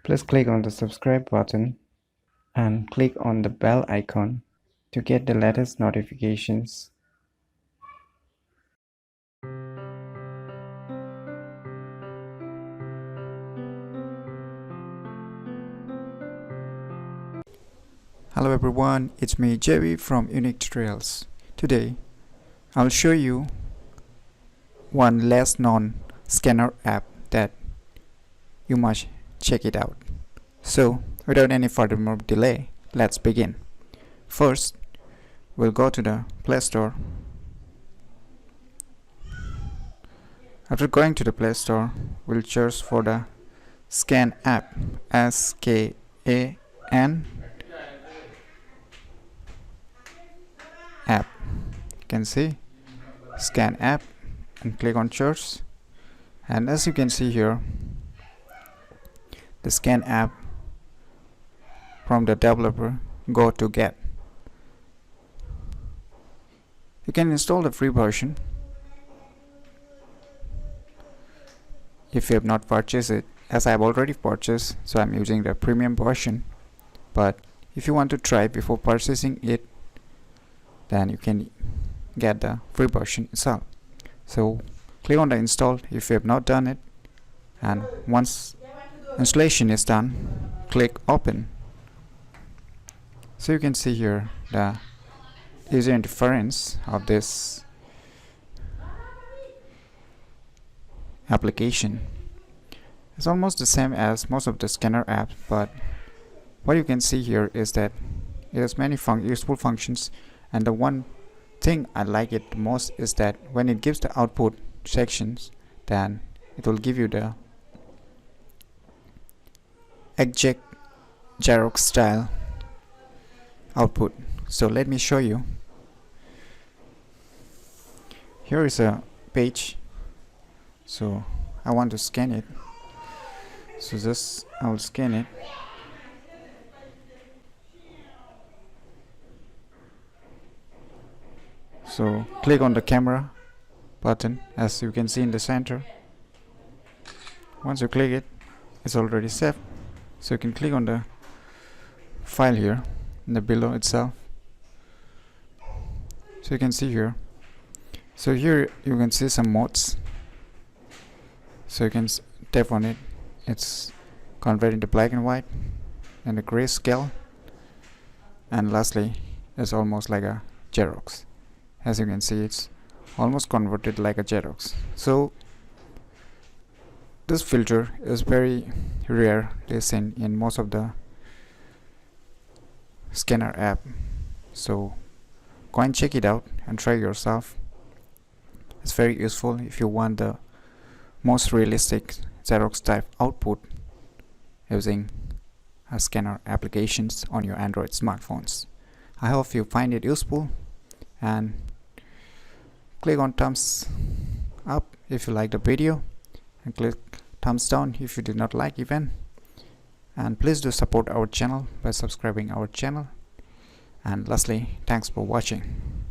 Please click on the subscribe button and click on the bell icon to get the latest notifications. Hello everyone, it's me JV from Unique Tutorials. Today I'll show you one less known scanner app that you must check it out. So without any further more delay, let's begin. First, we'll go to the Play Store. After going to the Play Store, we'll search for the Scan app, SKAN app. You can see Scan app and click on search, and as you can see here, the Scan app from the developer go to get. You can install the free version if you have not purchased it, as I have already purchased, so I'm using the premium version. But if you want to try before purchasing it, then you can get the free version itself. So click on the install if you have not done it, and once installation is done, click open. So you can see here the user interface of this application. It's almost the same as most of the scanner apps, but what you can see here is that it has many useful functions, and the one thing I like it the most is that when it gives the output sections, then it will give you the exact Xerox style output. So let me show you. Here is a page, so I want to scan it, so just I will scan it. So click on the camera button, as you can see in the center. Once you click it, it's already saved, so you can click on the file here in the below itself. So you can see here, so here you can see some modes, so you can tap on it. It's converted into black and white and a grayscale, and lastly it's almost like a Xerox. As you can see, it's almost converted like a Xerox. So this filter is very rare in most of the scanner app, so go and check it out and try yourself. It's very useful if you want the most realistic Xerox type output using scanner applications on your Android smartphones. I hope you find it useful, and click on thumbs up if you like the video, and click thumbs down if you did not like even. And please do support our channel by subscribing our channel. And lastly, thanks for watching.